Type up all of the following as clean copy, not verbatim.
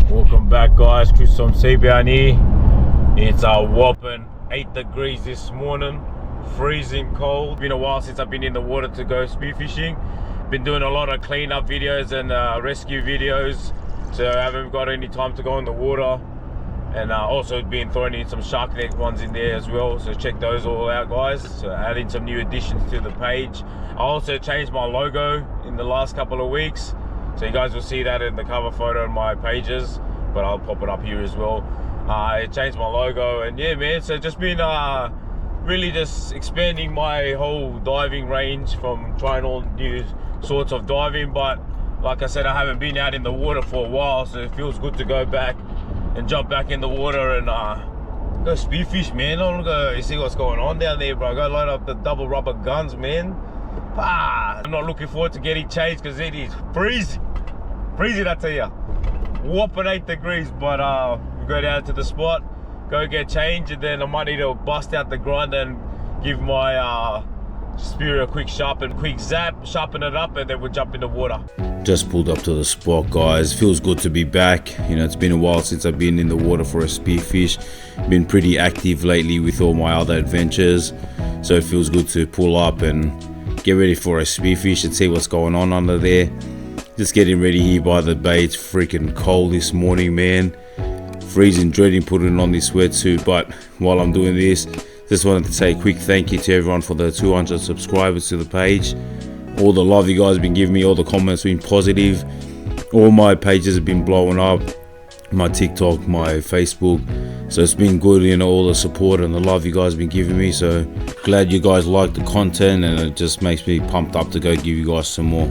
Welcome back, guys. Chris from Seabound here. It's a whopping 8 degrees this morning, freezing cold. Been a while since I've been in the water to go spearfishing. Been doing a lot of cleanup videos and rescue videos, so I haven't got any time to go in the water. And also been throwing in some shark neck ones in there as well, so check those all out, guys. So adding some new additions to the page. I also changed my logo in the last couple of weeks, so you guys will see that in the cover photo on my pages, but I'll pop it up here as well. I changed my logo, and yeah, man, so just been really just expanding my whole diving range, from trying all new sorts of diving. But like I said, I haven't been out in the water for a while, so it feels good to go back and jump back in the water and go spearfish, man. I want to go see what's going on down there, bro. Go load up the double rubber guns, man. I'm not looking forward to getting changed because it is freezing. Freezing, I tell you. Whopping 8 degrees, but we go down to the spot, go get changed, and then I might need to bust out the grinder and give my spear a quick zap, sharpen it up, and then we'll jump in the water. Just pulled up to the spot, guys. Feels good to be back. You know, it's been a while since I've been in the water for a spearfish. Been pretty active lately with all my other adventures, so it feels good to pull up and get ready for a spearfish and see what's going on under there. Just getting ready here by the bay. It's freaking cold this morning, man. Freezing, dreading putting on this wetsuit. But while I'm doing this, just wanted to say a quick thank you to everyone for the 200 subscribers to the page. All the love you guys have been giving me, all the comments have been positive. All my pages have been blowing up. My TikTok, my Facebook. So it's been good, you know, all the support and the love you guys have been giving me. So glad you guys like the content, and it just makes me pumped up to go give you guys some more.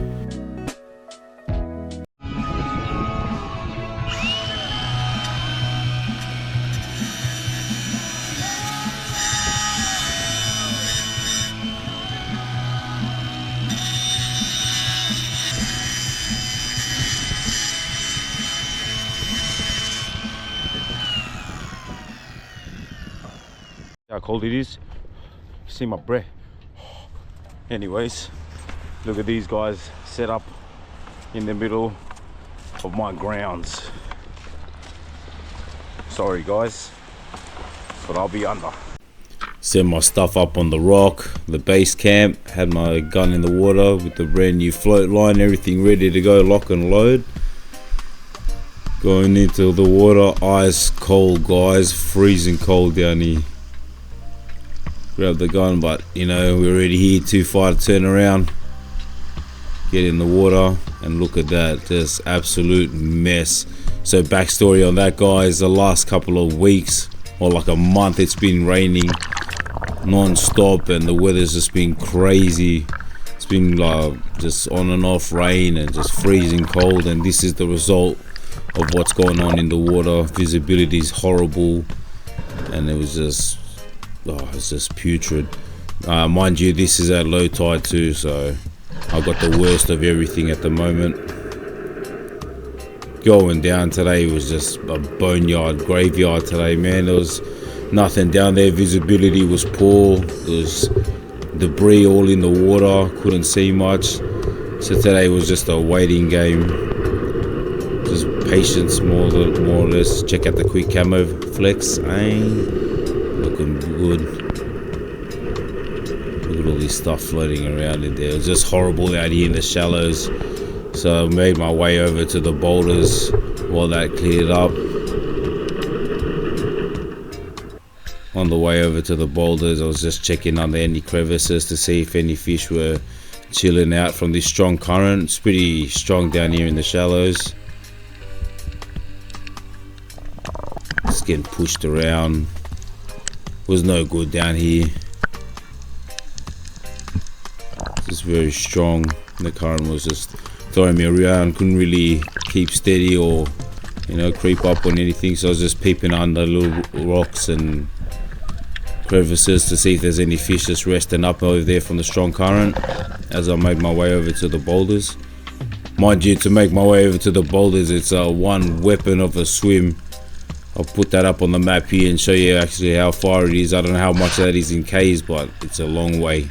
How cold it is. See my breath. Anyways, look at these guys set up in the middle of my grounds. Sorry guys, but I'll be under. Set my stuff up on the rock, the base camp. Had my gun in the water with the brand new float line, everything ready to go, lock and load. Going into the water, ice cold, guys, freezing cold down here. Grab the gun, but you know, we're already here, too far to turn around. Get in the water and look at that, just absolute mess. So backstory on that, guys, the last couple of weeks or like a month, it's been raining non-stop and the weather's just been crazy. It's been like just on and off rain and just freezing cold, and this is the result of what's going on in the water. Visibility is horrible, and it was just it's just putrid. Mind you, this is at low tide too, so I got the worst of everything at the moment. Going down today was just a boneyard, graveyard today, man. There was nothing down there. Visibility was poor. There was debris all in the water, couldn't see much. So today was just a waiting game, just patience more or less. Check out the quick camo flex, looking good. Look at all this stuff floating around in there. It was just horrible out here in the shallows, so I made my way over to the boulders while that cleared up. On the way over to the boulders, I was just checking under any crevices to see if any fish were chilling out from this strong current. It's pretty strong down here in the shallows. Just getting pushed around. Was no good down here. Just very strong. The current was just throwing me around. Couldn't really keep steady or, you know, creep up on anything. So I was just peeping under little rocks and crevices to see if there's any fish just resting up over there from the strong current as I made my way over to the boulders. Mind you, to make my way over to the boulders, it's one weapon of a swim. I'll put that up on the map here and show you actually how far it is. I don't know how much that is in K's, but it's a long way.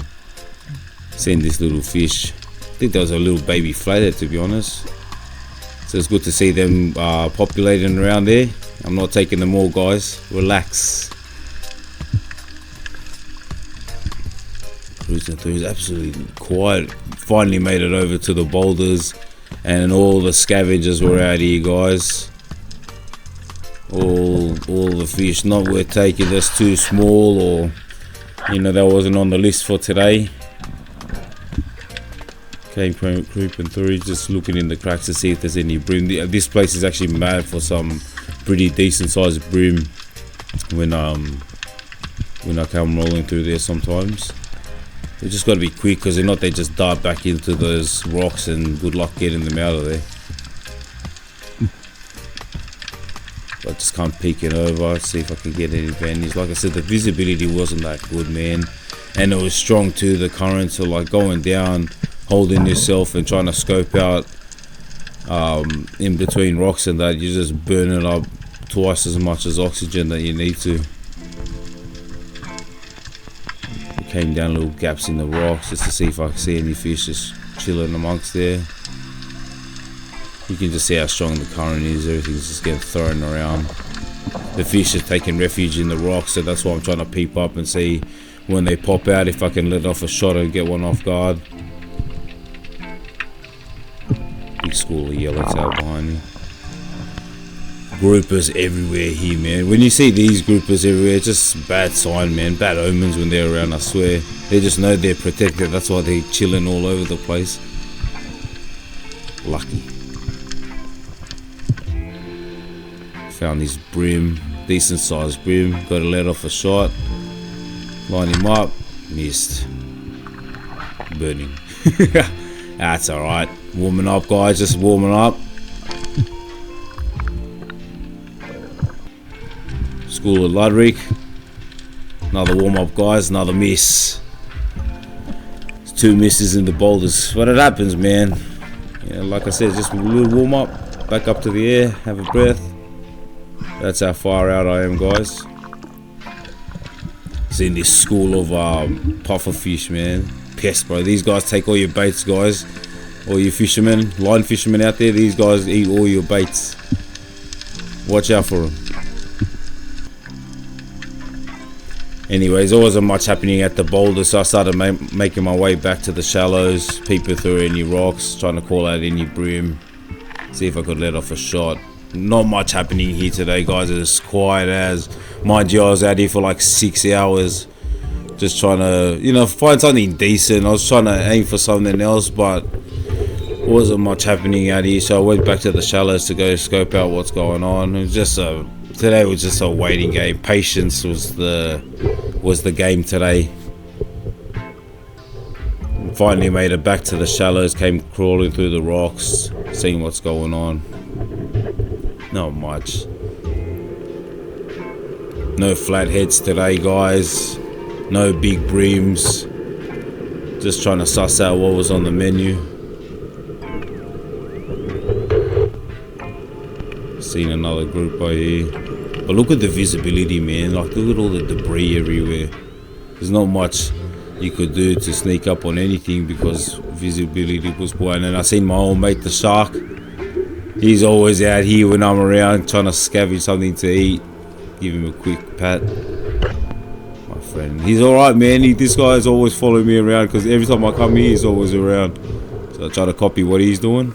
Seeing this little fish. I think that was a little baby flathead, to be honest. So it's good to see them populating around there. I'm not taking them all, guys. Relax. Cruising through is absolutely quiet. Finally made it over to the boulders, and all the scavengers were out here, guys. All the fish not worth taking, just too small, or that wasn't on the list for today. Came creeping through, just looking in the cracks to see if there's any bream. This place is actually mad for some pretty decent sized bream when I come rolling through there sometimes. We just got to be quick, because if not they just dart back into those rocks, and good luck getting them out of there. I just can't peek it over, see if I can get any advantage. Like I said, the visibility wasn't that good, man, and it was strong too, the current. So like going down, holding yourself and trying to scope out in between rocks and that, you're just burning up twice as much as oxygen that you need to. Came down little gaps in the rocks just to see if I can see any fish just chilling amongst there. You can just see how strong the current is. Everything's just getting thrown around. The fish are taking refuge in the rocks, so that's why I'm trying to peep up and see when they pop out if I can let off a shot and get one off guard. Big school of yellowtail behind me. Groupers everywhere here, man. When you see these groupers everywhere, it's just bad sign, man. Bad omens when they're around, I swear. They just know they're protected. That's why they're chilling all over the place. Lucky. Found this bream, decent sized bream. Got to let off a shot. Line him up. Missed. Burning. That's alright. Warming up, guys. Just warming up. School of Ludwig. Another warm up, guys. Another miss. It's 2 misses in the boulders. But it happens, man. Like I said, just a little warm up. Back up to the air. Have a breath. That's how far out I am, guys. Seen this school of puffer fish, man. Pest, bro. These guys take all your baits, guys. All you fishermen, line fishermen out there, these guys eat all your baits. Watch out for them. Anyways, there wasn't much happening at the boulder, so I started making my way back to the shallows, peeping through any rocks, trying to call out any bream, see if I could let off a shot. Not much happening here today, guys. It's quiet as. Mind you, I was out here for like 6 hours, just trying to, find something decent. I was trying to aim for something else, but wasn't much happening out here, so I went back to the shallows to go scope out what's going on. It was just today was just a waiting game. Patience was the game today. Finally made it back to the shallows, came crawling through the rocks, seeing what's going on. Not much. No flatheads today, guys. No big breams. Just trying to suss out what was on the menu. Seen another group by here. But look at the visibility, man. Like, look at all the debris everywhere. There's not much you could do to sneak up on anything because visibility was poor. And I seen my old mate the shark. He's always out here when I'm around trying to scavenge something to eat. Give him a quick pat. My friend. He's alright, man. This guy's always following me around because every time I come here, he's always around. So I try to copy what he's doing.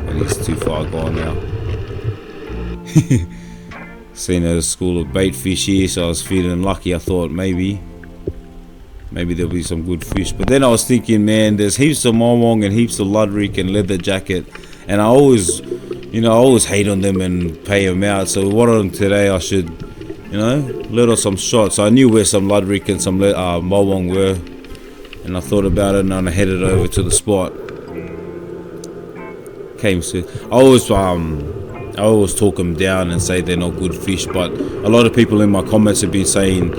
But he's too far gone now. Seen a school of bait fish here, so I was feeling lucky. I thought maybe there'll be some good fish. But then I was thinking, man, there's heaps of Mawong and heaps of Ludwig and leather jacket, and I always hate on them and pay them out. So what on today I should, let off some shots. So I knew where some Ludwig and some Mawong were, and I thought about it, and I headed over to the spot. Came soon. I always talk them down and say they're not good fish, but a lot of people in my comments have been saying,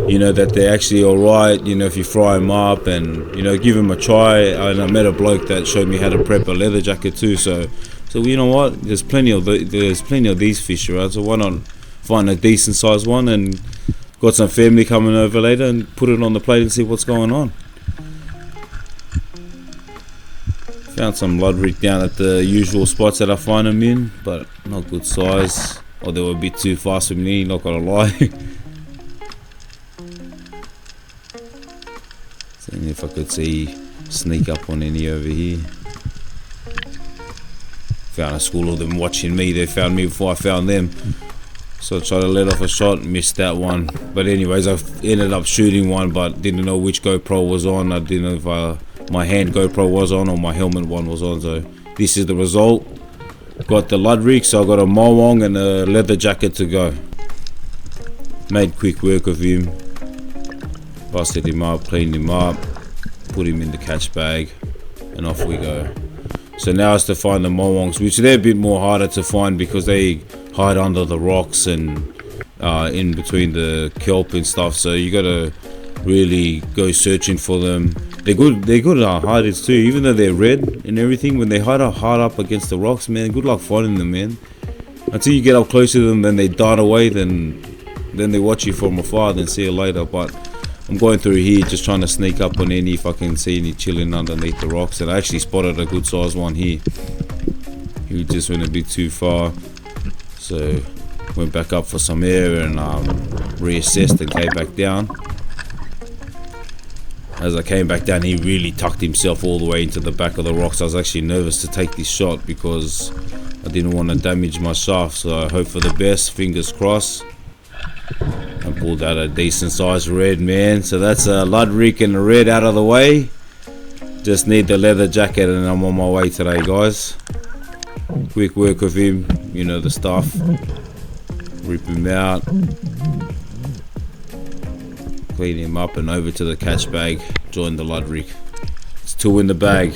that they're actually alright, if you fry them up and, give them a try. And I met a bloke that showed me how to prep a leather jacket too, so you know what, there's plenty of these fish around, so why not find a decent sized one, and got some family coming over later and put it on the plate and see what's going on. Found some ludwig down at the usual spots that I find them in, but not good size, or they were a bit too fast for me, not gonna lie. Seeing if I could sneak up on any over here. Found a school of them watching me. They found me before I found them, so I tried to let off a shot, missed that one. But anyways, I ended up shooting one, but didn't know which GoPro was on. I didn't know if my hand GoPro was on or my helmet one was on. So this is the result. Got the ludwig, so I got a mowong and a leather jacket to go. Made quick work of him. Busted him up, cleaned him up, put him in the catch bag, and off we go. So now it's to find the mowongs, which they're a bit more harder to find because they hide under the rocks and in between the kelp and stuff. So you gotta really go searching for them. They're good hiders too, even though they're red and everything. When they hide hard up against the rocks, man, good luck finding them, man. Until you get up close to them, then they dart away, then they watch you from afar, then see you later. But I'm going through here just trying to sneak up on any, if I can see any chilling underneath the rocks, and I actually spotted a good sized one here. He just went a bit too far, so went back up for some air and reassessed and came back down. As I came back down, he really tucked himself all the way into the back of the rocks. I was actually nervous to take this shot because I didn't want to damage my shaft, so I hope for the best, fingers crossed. I pulled out a decent sized red, man. So that's a ludwig and a red out of the way. Just need the leather jacket and I'm on my way today, guys. Quick work of him, you know the stuff. Rip him out, clean him up, and over to the catch bag. Join the ludwig. It's 2 in the bag.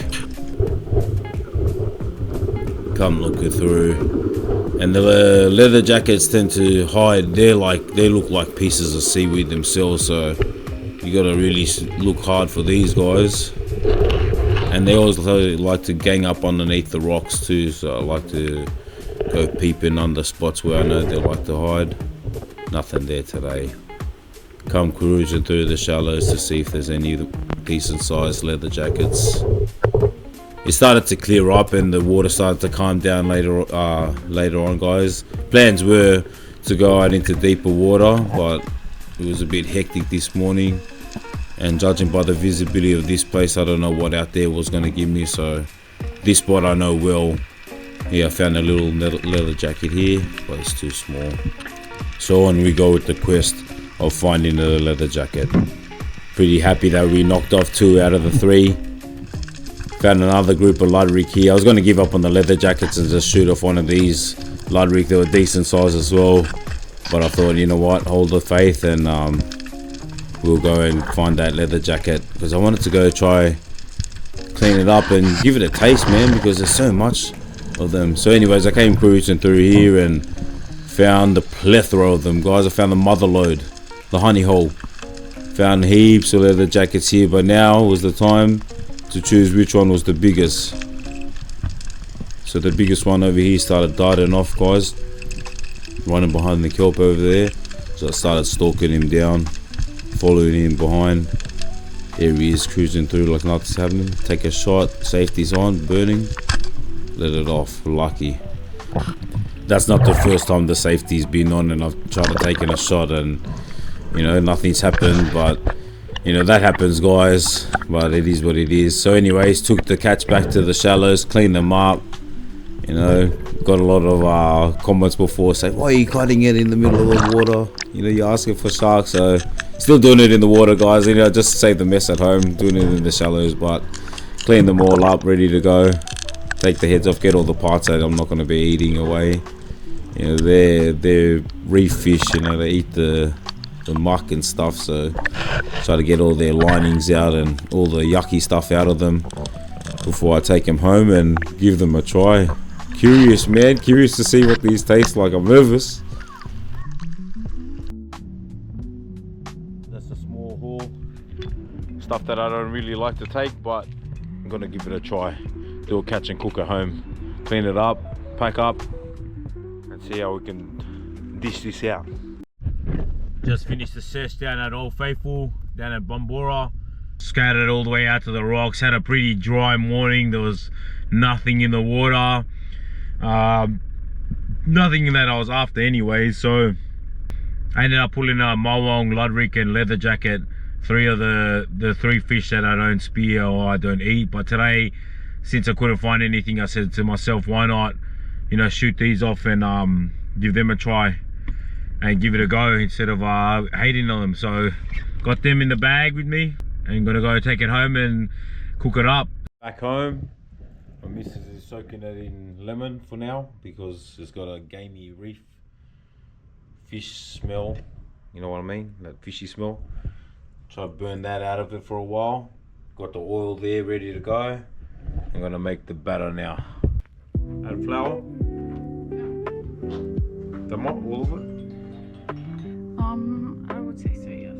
Come looking through. And the leather jackets tend to hide. They look like pieces of seaweed themselves, so you gotta really look hard for these guys. And they also like to gang up underneath the rocks too, so I like to go peeping under spots where I know they like to hide. Nothing there today. Come cruising through the shallows to see if there's any decent sized leather jackets. It started to clear up and the water started to calm down later on, guys. Plans were to go out into deeper water, but it was a bit hectic this morning, and judging by the visibility of this place, I don't know what out there was going to give me. So this spot I know well. Yeah, I found a little leather jacket here, but it's too small. So on we go with the quest of finding the leather jacket. Pretty happy that we knocked off 2 out of the 3. Found another group of ludwig here. I was going to give up on the leather jackets and just shoot off one of these ludwig. They were decent size as well, but I thought, you know what, hold the faith and we'll go and find that leather jacket, because I wanted to go try clean it up and give it a taste, man, because there's so much of them. So anyways, I came cruising through here and found the plethora of them, guys. I found the mother lode, the honey hole. Found heaps of leather jackets here, but now was the time to choose which one was the biggest. So the biggest one over here started darting off, guys, running behind the kelp over there. So I started stalking him down, following him behind. There he is, cruising through like nothing's happening. Take a shot, safety's on, burning, let it off. Lucky. That's not the first time the safety's been on and I've tried to take a shot and, you know, nothing's happened. But you know, that happens, guys, but it is what it is. So anyways, took the catch back to the shallows, cleaned them up. You know, got a lot of comments before saying, why are you cutting it in the middle of the water? You know, you're asking for sharks. So still doing it in the water, guys, you know, just to save the mess at home, doing it in the shallows. But clean them all up, ready to go. Take the heads off, get all the parts that I'm not going to be eating away. You know, they're reef fish, you know, they eat the muck and stuff, so try to get all their linings out and all the yucky stuff out of them before I take them home and give them a try. Curious, man, curious to see what these taste like. I'm nervous. That's a small haul, stuff that I don't really like to take, but I'm gonna give it a try. Do a catch and cook at home, clean it up, pack up, and see how we can dish this out. Just finished the sesh down at Old Faithful, down at Bombora. Scattered all the way out to the rocks. Had a pretty dry morning. There was nothing in the water. Nothing that I was after anyway. So I ended up pulling a Mawong, Ludwig and leather jacket. Three of the three fish that I don't spear or I don't eat. But today, since I couldn't find anything, I said to myself, why not, you know, shoot these off and give them a try and give it a go instead of hating on them. So got them in the bag with me and gonna go take it home and cook it up. Back home, my missus is soaking it in lemon for now because it's got a gamey reef fish smell, you know what I mean, that fishy smell. Try to burn that out of it for a while. Got the oil there ready to go. I'm gonna make the batter now. Add flour. Tomato, all of it. I would say so, yes.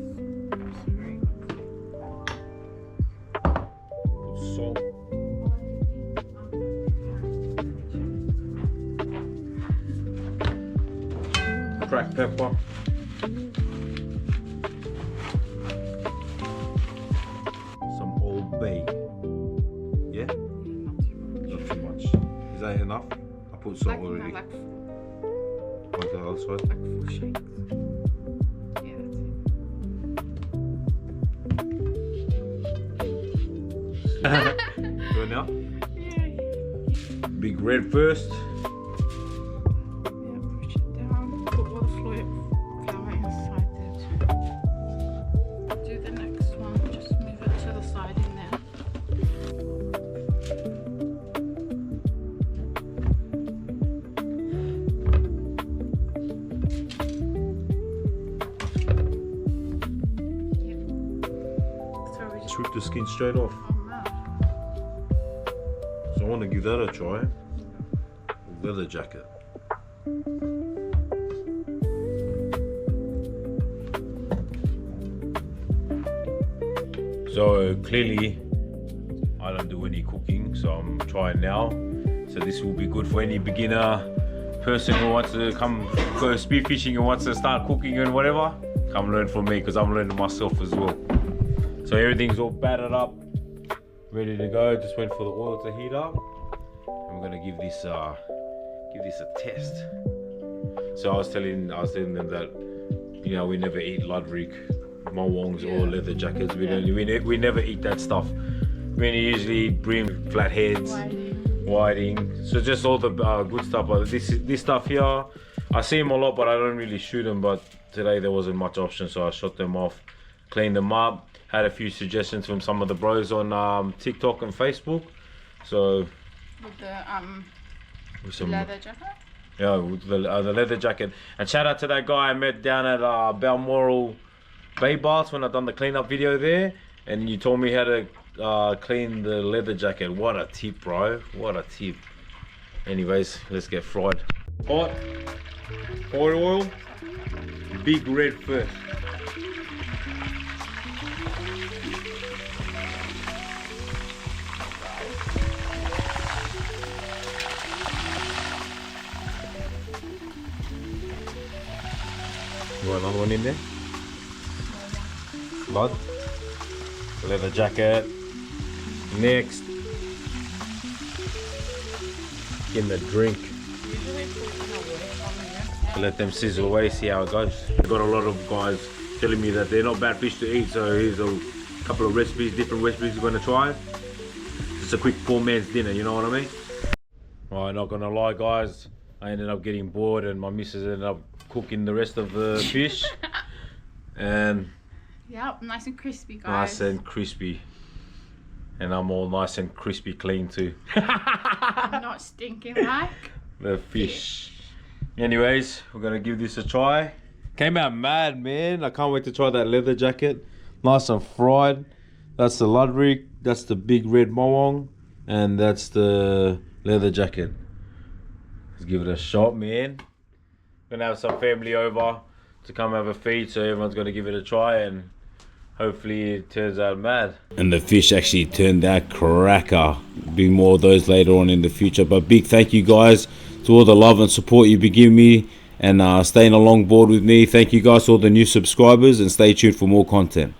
Very good. Put salt. Cracked pepper. Some Old Bay. Yeah? Not too much. Is that enough? I put salt Like, already. like What's the other side? full shakes. Yeah, that's it. Do it now. Yeah. Big red first. Yeah, push it down. Put all the flour inside there too. Do the next one. Just move it to the side in there. So we just Rip the skin straight off. So I want to give that a try. Leather jacket. So clearly I don't do any cooking, so I'm trying now. So this will be good for any beginner person who wants to come go spearfishing and wants to start cooking and whatever. Come learn from me because I'm learning myself as well. So everything's all battered up, ready to go. Just wait for the oil to heat up. I'm gonna give this a test. So I was telling them that, you know, we never eat Ludwig, Mawongs or leather jackets. We never eat that stuff. We usually bring flatheads, whiting. So just all the good stuff. But this stuff here, I see them a lot, but I don't really shoot them. But today there wasn't much option, so I shot them off, cleaned them up. Had a few suggestions from some of the bros on TikTok and Facebook. So with the leather jacket. Yeah, with the leather jacket. And shout out to that guy I met down at Balmoral Bay Baths when I done the cleanup video there. And you told me how to clean the leather jacket. What a tip, bro. What a tip. Anyways, let's get fried. Hot oil. Big red first. You want another one in there? Blood. Leather jacket. Next. In the drink. Let them sizzle away, see how it goes. I've got a lot of guys telling me that they're not bad fish to eat, so here's a couple of recipes, different recipes we're gonna try. It's a quick poor man's dinner, you know what I mean? Alright, not gonna lie guys, I ended up getting bored and my missus ended up cooking the rest of the fish. And Yep, nice and crispy, guys. nice and crispy. And I'm all nice and crispy clean too. I'm not stinking like The fish. Anyways, we're gonna give this a try. Came out mad, man. I can't wait to try that leather jacket. Nice and fried. That's the Ludwig, that's the big red Mawong, and that's the leather jacket. Let's give it a shot, man. Gonna have some family over to come have a feed, so everyone's gonna give it a try and hopefully it turns out mad. And the fish actually turned out cracker. Be more of those later on in the future. But big thank you guys to all the love and support you've been giving me and staying along board with me. Thank you guys to all the new subscribers and stay tuned for more content.